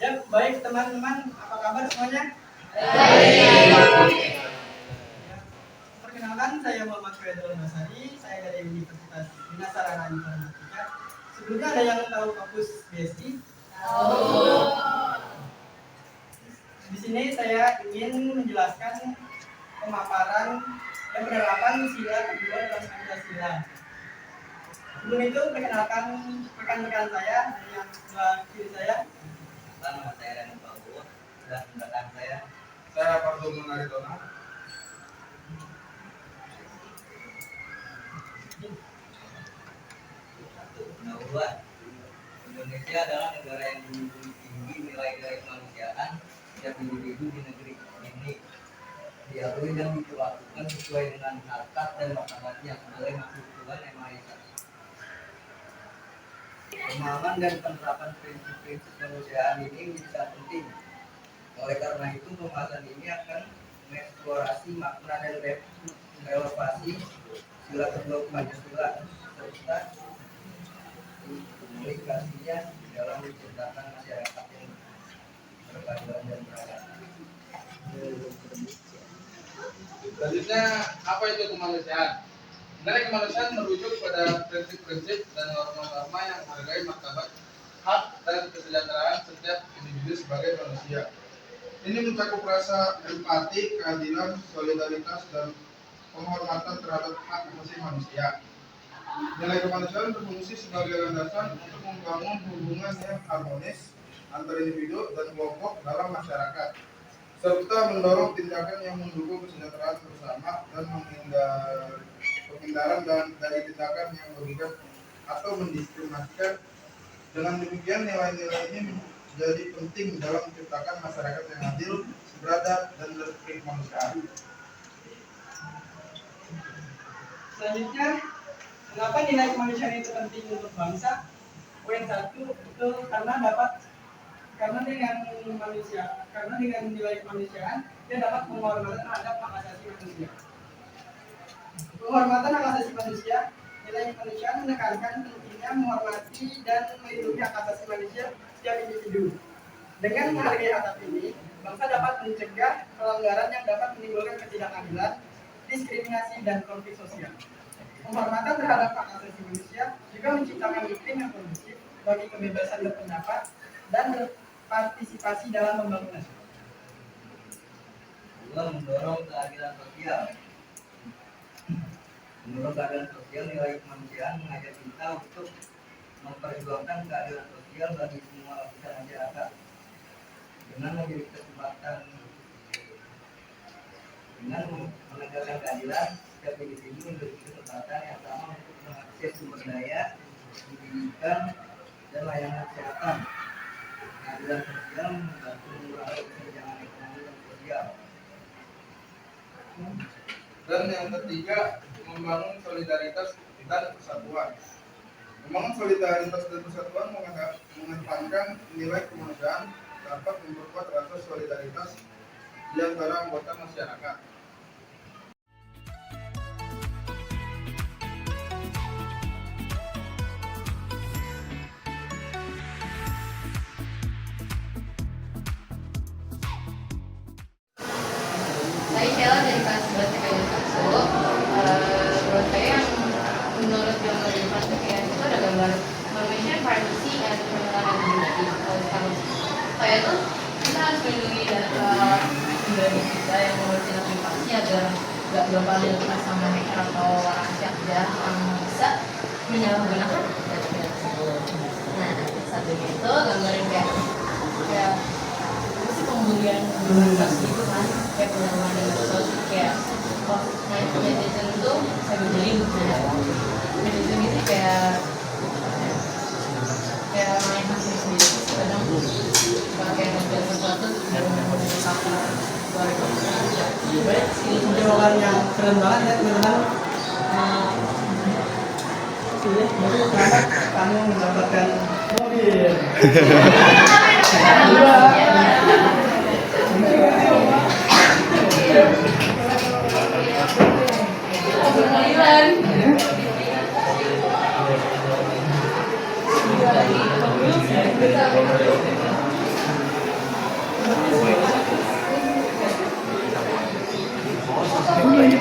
Ya, baik teman-teman, apa kabar semuanya? Baik. Ya, perkenalkan saya Muhammad Fedrul Basari, saya dari Universitas Bina Sarana Informatika. Sebelumnya ada yang tahu kampus BSI? Di sini saya ingin menjelaskan pemaparan dan penerapan sila kedua dalam Pancasila. Sebelum itu perkenalkan rekan-rekan saya yang sebelah kiri saya. Nama saya Reno Prabowo dan rekan saya. Saya Parto Munaritona. Bahwa Indonesia adalah negara yang menjunjung tinggi nilai-nilai kemanusiaan setiap individu di negeri ini. Diakui dan diperlakukan sesuai dengan harkat dan martabatnya sebagai makhluk Tuhan yang Maha Esa. Pemahaman dan penerapan prinsip-prinsip kemanusiaan ini menjadi sangat penting. Oleh karena itu, pembahasan ini akan mengeksplorasi makna dan relevasi sila kedua Pancasila serta komunikasinya dalam menciptakan masyarakat yang berkeadilan dan beradab. Selanjutnya, apa itu kemanusiaan? Sebenarnya kemanusiaan merujuk pada prinsip-prinsip dan norma-norma yang menghargai martabat, hak, dan kesejahteraan setiap individu sebagai manusia. Ini mencakup rasa empati, keadilan, solidaritas, dan penghormatan terhadap hak asasi manusia. Nilai kemanusiaan berfungsi sebagai landasan untuk membangun hubungan yang harmonis antara individu dan kelompok dalam masyarakat, serta mendorong tindakan yang mendukung kesejahteraan bersama dan penghindaran dari tindakan yang merugikan atau mendiskriminasikan. Dengan demikian, nilai-nilai ini menjadi penting dalam menciptakan masyarakat yang adil, beradab, dan berkemanusiaan. Selanjutnya, kenapa nilai kemanusiaan itu penting untuk bangsa? Poin 1 itu karena dengan nilai kemanusiaan dia dapat penghormatan terhadap hak asasi manusia. Penghormatan hak asasi manusia, nilai kemanusiaan menekankan pentingnya menghormati dan melindungi hak asasi manusia setiap individu. Dengan menghargai hak ini, bangsa dapat mencegah pelanggaran yang dapat menimbulkan ketidakadilan, diskriminasi, dan konflik sosial. Penghormatan terhadap hak asasi manusia juga menciptakan iklim yang kondusif bagi kebebasan berpendapat dan berpartisipasi dalam pembangunan. Dua, mendorong keadilan sosial. Menurut keadilan sosial, nilai kemanusiaan mengajak kita untuk memperjuangkan keadilan sosial bagi semua lapisan masyarakat dengan memberi kesempatan dengan menegakkan keadilan. Setiap individu memiliki kesempatan yang sama untuk mengakses sumber daya, pendidikan, dan layanan kesehatan. Keadilan sosial membantu mengurangi kesenjangan ekonomi dan sosial. Dan yang ketiga, membangun solidaritas dan persatuan. Membangun solidaritas dan persatuan mengedepankan nilai kemanusiaan dapat memperkuat rasa solidaritas di antara anggota masyarakat. Saya Sheila dari kelas 11 TPN 1. Menurut saya yang menurut gambar di depan TPN itu ada gambar information privacy and criminal identity. Saya tuh kita harus melindungi data pribadi kita yang mengurusin privasi agar nggak gampang dilepas sama hacker atau orang jahat yang bisa menyalahgunakan data kita tersebut. Nah, satunya itu gambarin kayak pembulian berbasis gitu kan, kayak pengalaman di medsos kayak netizen itu saya bullying netizen itu kayak main hakim sendiri kadang kayak ngejar sesuatu dan mengungkapkan Jawaban yang keren banget ya teman-teman. Jadi kenapa kamu mendapatkan mobil?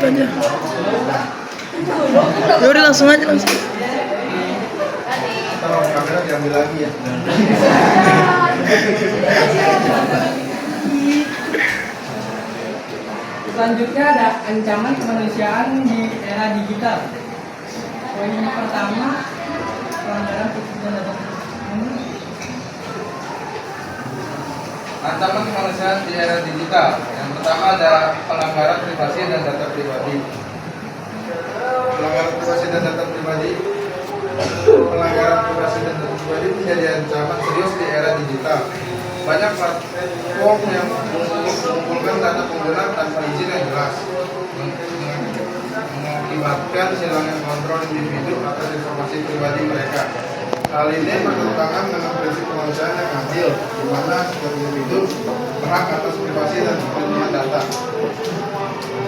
aja. Ya udah langsung aja langsung. Kalau kamera diambil lagi ya. Selanjutnya ada ancaman kemanusiaan di era digital. Poin yang pertama, pelanggaran prinsip dan data. Ancaman kemanusiaan di era digital. Yang pertama ada pelanggaran privasi dan data pribadi. Pelanggaran privasi dan data pribadi. Pelanggaran privasi dan data pribadi menjadi ancaman serius di era digital. Banyak platform yang mengumpulkan data pengguna tanpa izin yang jelas, mengakibatkan hilangnya kontrol individu atas informasi pribadi mereka. Hal ini bertentangan dengan prinsip kemanusiaan yang adil, di mana setiap individu berhak atas privasi dan perlindungan data.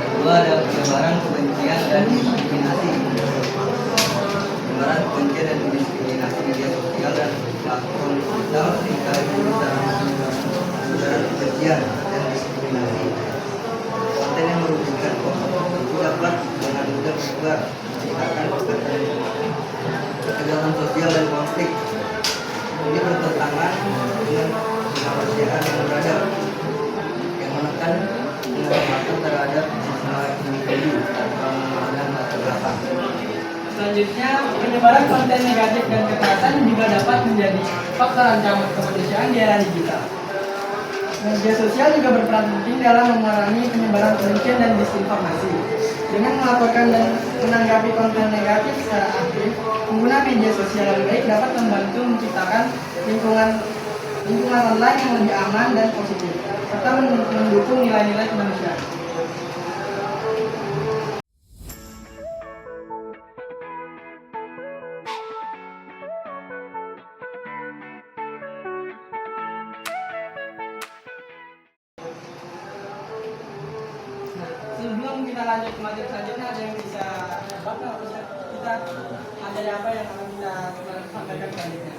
Kedua ada penyebaran kebencian dan diskriminasi. Penyebaran kebencian dan diskriminasi media sosial dan platform digital seringkali bisa penyebaran kebencian dan diskriminasi. Konten yang merugikan kelompok tertentu dapat dengan mudah menyebar, meningkatkan ketegangan sosial dan konflik. Ini bertentangan dengan kemanusiaan yang beradab, yang menekan penghormatan terhadap semua individu tanpa memandang latar belakang. Selanjutnya, penyebaran konten negatif dan kekerasan juga dapat menjadi faktor ancaman kemanusiaan di era digital. Media sosial juga berperan penting dalam memerangi penyebaran kebencian dan disinformasi. Dengan melaporkan dan menanggapi konten negatif secara aktif, pengguna media sosial yang baik dapat membantu menciptakan lingkungan online yang lebih aman dan positif, serta mendukung nilai-nilai kemanusiaan. Sebelum kita lanjut ke materi selanjutnya, ada yang bisa kita materi apa yang akan kita sampaikan selanjutnya?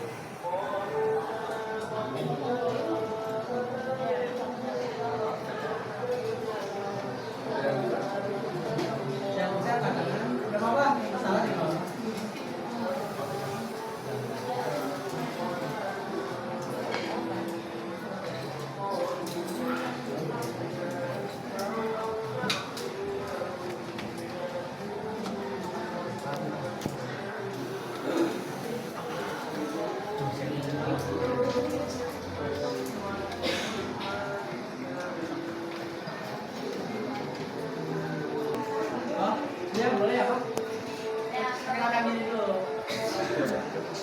Yang bisa katakan, nggak apa-apa, masalah di bawah. Oh, dia boleh ya, Pak? Perkenalkan diri dulu.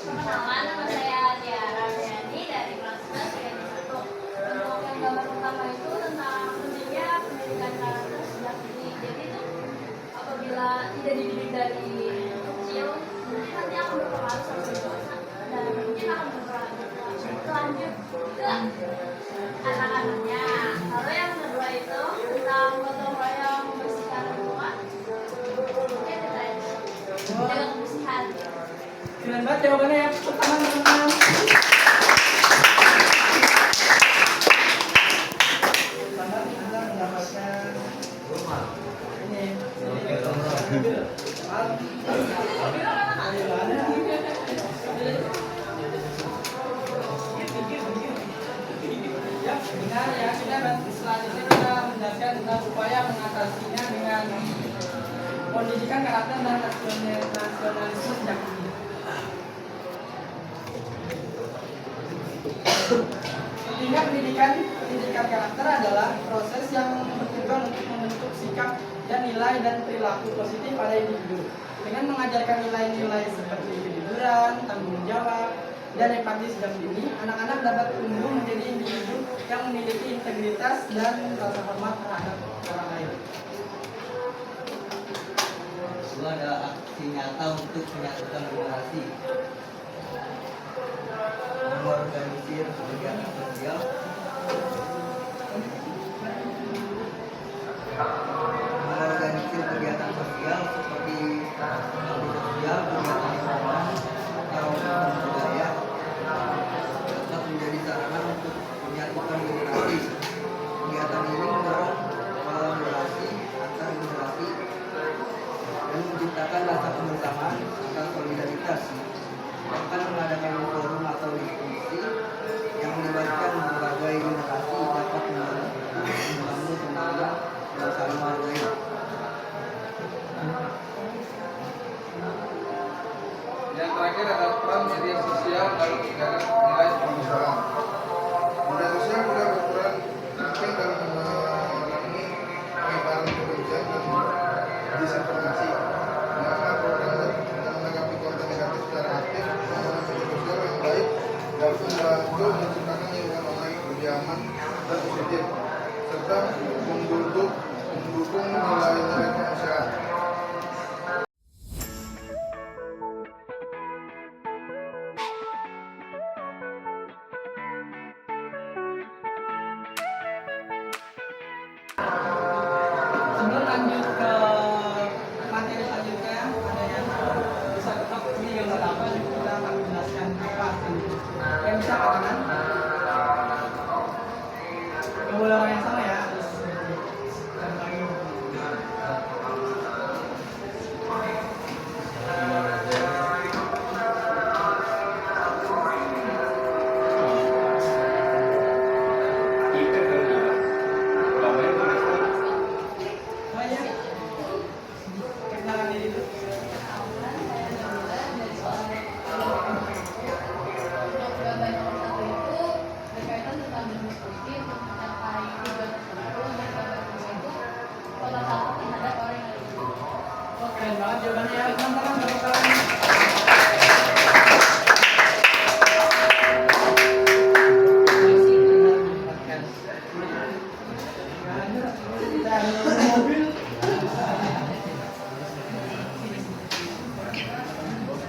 Perkenalan, nama saya Tiara Riani dari kelas 11 PKJ 1. Untuk yang gambar pertama itu tentang pentingnya pendidikan karakter sejak dini. Jadi itu apabila tidak dididik dari kecil, mungkin nanti akan berpengaruh sampai dewasa dan mungkin akan berlanjut ke anak-anaknya. Lalu yang kedua itu tentang gotong royong membersihkan lingkungan. Mungkin kita jaga kebersihan. Keren banget jawabannya ya, pertama teman-teman. Selamat kita mendapatkan ini. Ya, benar ya. Selanjutnya kita menjelaskan tentang upaya mengatasinya dengan pendidikan karakter dan nasionalisme sejak dini. Tingkat pendidikan karakter adalah proses yang bertujuan untuk membentuk sikap dan nilai dan perilaku positif pada individu. Dengan mengajarkan nilai-nilai seperti kejujuran, tanggung jawab, dan empati sejak dini, anak-anak dapat tumbuh menjadi individu yang memiliki integritas dan rasa hormat terhadap orang lain. Kedua ada aksi nyata untuk menyatukan generasi. Mengorganisir kegiatan sosial, seperti bakti sosial, kegiatan lingkungan, atau budaya dapat menjadi sarana untuk menyatukan generasi. Kegiatan ini mendorong kolaborasi antar generasi terakhir ada peran media sosial dalam menjaga nilai kemanusiaan. Media sosial juga berperan penting dalam mengurangi penyebaran kebencian dan disinformasi. Maka program menanggapi konten negatif secara aktif, penggunaan media sosial yang baik dapat membantu menciptakan lingkungan online lebih aman dan positif, serta mendukung nilai-nilai kemanusiaan. Sebelum lanjut ke materi selanjutnya, ada yang bisa tetap ini gambar apa, kita akan menjelaskan apa itu. Yang bisa angkat tangan. Nggak boleh orang yang sama ya. Harus ganti. Oh iya. Perkenalan diri dulu. Untuk gambar nomor 1 itu berkaitan tentang bisnis positif untuk mencapai tujuan tertentu. Dan gambar kedua itu pola takut terhadap orang yang lebih tinggi. Oh, keren banget jawabannya ya. Teman-teman, tepuk tangan.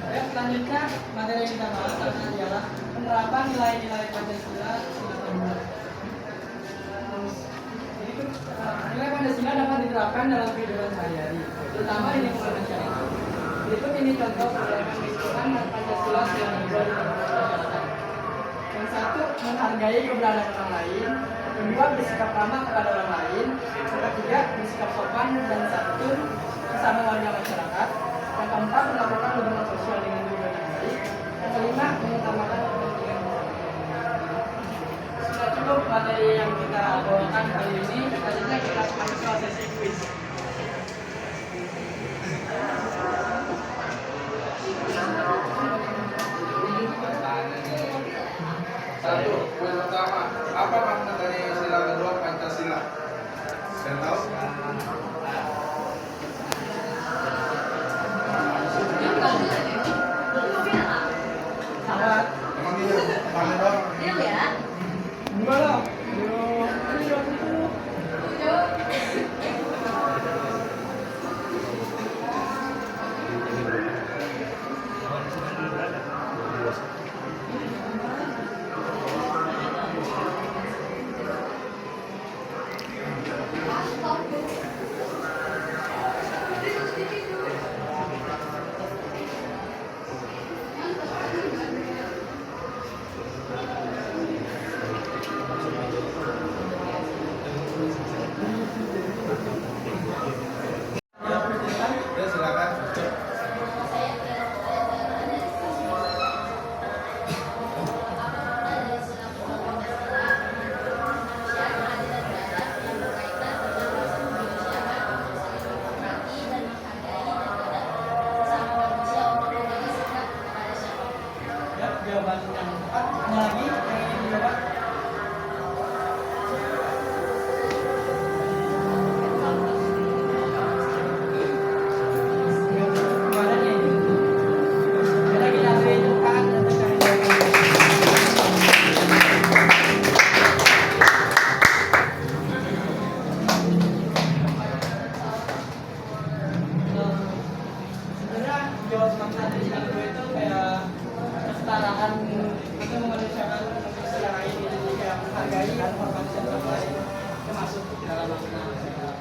Baik, selanjutnya materi yang kita bahas adalah penerapan nilai-nilai Pancasila sila kedua. Jadi, nilai Pancasila dapat diterapkan dalam kehidupan sehari-hari, terutama di lingkungan masyarakat. Berikut ini contoh penerapan lingkungan dan Pancasila sila kedua di lingkungan masyarakat. Yang satu, menghargai keberadaan orang lain. Yang kedua, bersikap ramah kepada orang lain. Yang ketiga, bersikap sopan dan santun bersama warga masyarakat. Yang keempat, melakukan hubungan sosial dengan tujuan yang baik. Yang kelima, mengutamakan kepentingan bersama. Sudah cukup materi yang kita bawakan kali ini. Selanjutnya kita akan ke sesi quiz. Satu, poin pertama, apa makna dari sila kedua Pancasila? Saya tahu. Sahabat, Emang dia mana doang? Deal ya. enggak lah. Ini waktu itu. Ya silakan. Ya, jawaban yang tepat. Ada lagi yang ingin dijawab? Nggak ada nih. Nggak ada kita beri tepuk tangan dan mencari jawaban. Sebenarnya jawab makna dari sila kedua itu kayak kesetaraan itu memanusiakan manusia yang lain gitu. Jadi kayak menghargai dan menghormati satu sama lain itu masuk ke dalam makna sila kedua.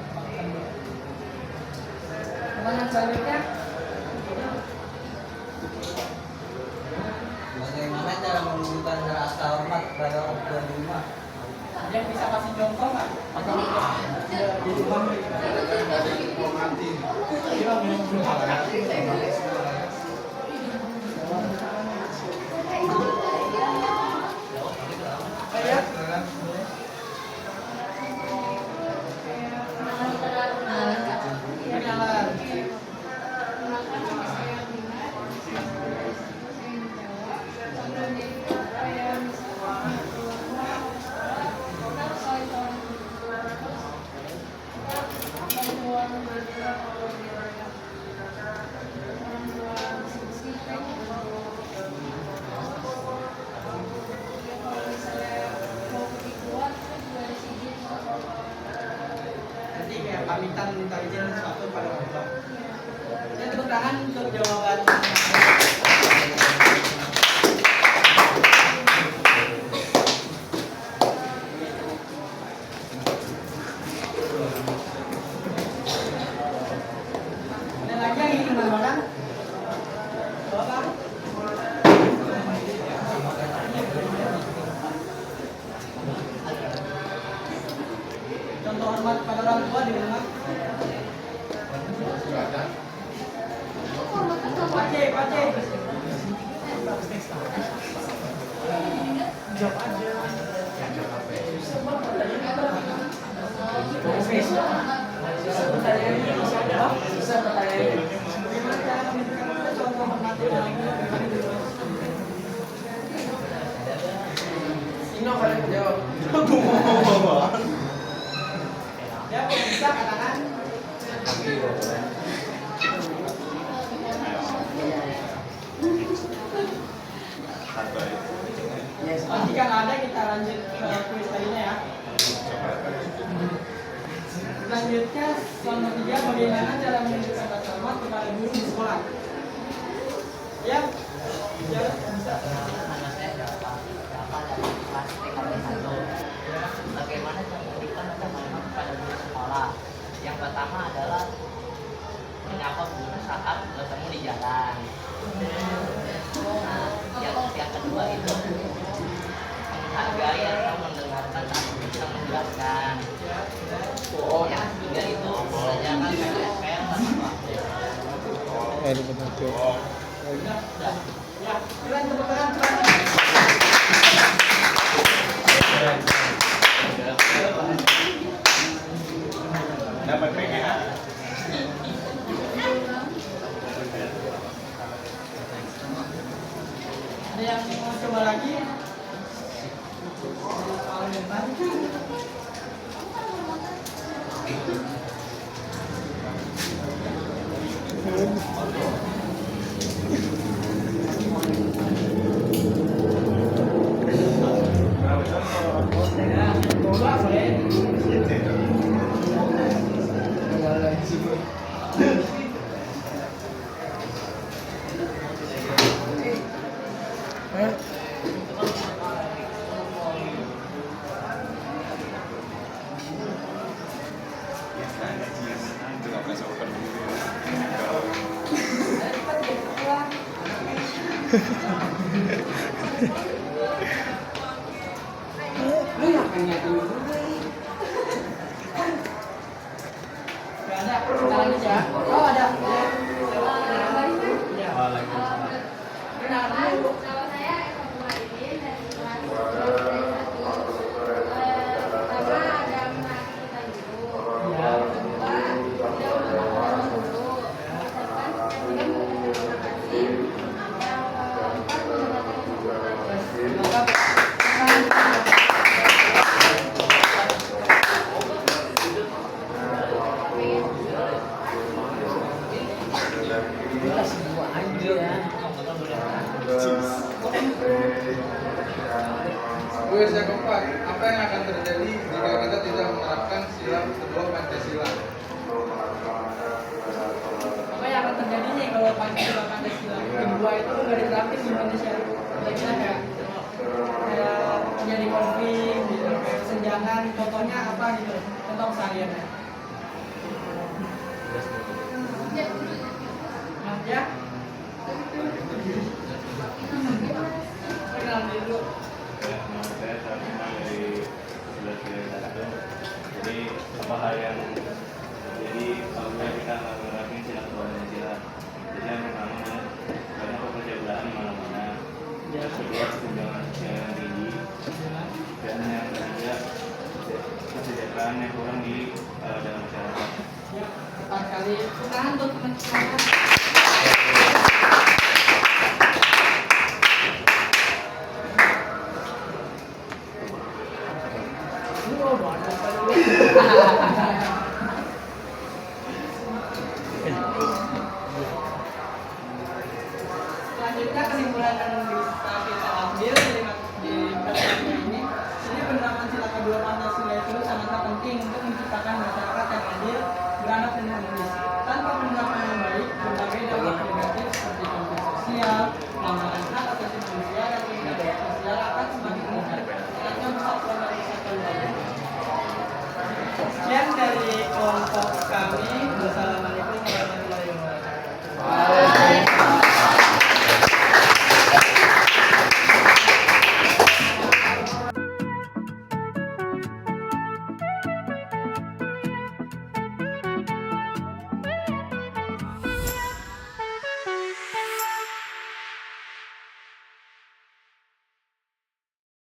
Pertanyaan selanjutnya, Bagaimana cara menunjukkan rasa hormat kepada orang tua di rumah? ada yang bisa kasih contoh nggak? Atau di rumah gitu? Mati. Iya, belum. Kayak kenalan. kita meminta izin sesuatu pada orang tua. Ya, tepuk tangan untuk jawaban. Ada lagi yang ingin menambahkan? Bapak? Contoh hormat pada orang tua di rumah. Pace. Jawab aja. Bagaimana cara menunjukkan contoh hormat orang tua di rumah? Ino kalian jawab. Ya, kalau bisa katakan. Jika nggak ada, kita lanjut ke kuis lainnya ya. Selanjutnya, nomor 3, bagaimana cara menunjukkan rasa hormat kepada guru di sekolah? Ya, bisa. Bagaimana cara memberikan rasa hormat kepada guru sekolah? Yang pertama adalah menyapa guru saat bertemu di jalan. Nah, yang kedua itu menghargai atau mendengarkan saat guru sedang menjelaskan. Yang ketiga itu mengajarkan PPL dan waktu. Ya, keren, tepuk tangan, keren. Dapat PGA. Ada yang mau coba lagi? Kalau depan. Coba boleh. Gak ada, kita lanjut ya. Oh ada. Ya. Kenalan dulu. Nama saya Eva Bumarini dari kelas 1. Pertama ada mengenalkan dulu. Yang kedua, dia mengenalkan dulu. Mengucapkan terima kasih. Yang keempat, mengenalkan terima kasih. Kuis yang keempat, apa yang akan terjadi jika kita tidak menerapkan sila kedua Pancasila? Apa yang akan terjadi nih kalau Pancasila kedua itu nggak diterapin di Indonesia? Kira-kira kayak jadi konflik gitu, kayak kesenjangan. Contohnya apa gitu? Contoh kesehariannya. Maaf ya. Kenal dulu. Saya terkenal dari 11 Jadi apa hal yang jadi kalau kita menerapkan sila kedua Pancasila? Jadi yang pertama banyak pekerjaan di mana-mana. Yang kedua kesenjangan sosial yang tinggi. Dan yang ketiga kesejahteraan yang kurang di dalam masyarakat. Ya, 4 kali. Tangan untuk teman-teman.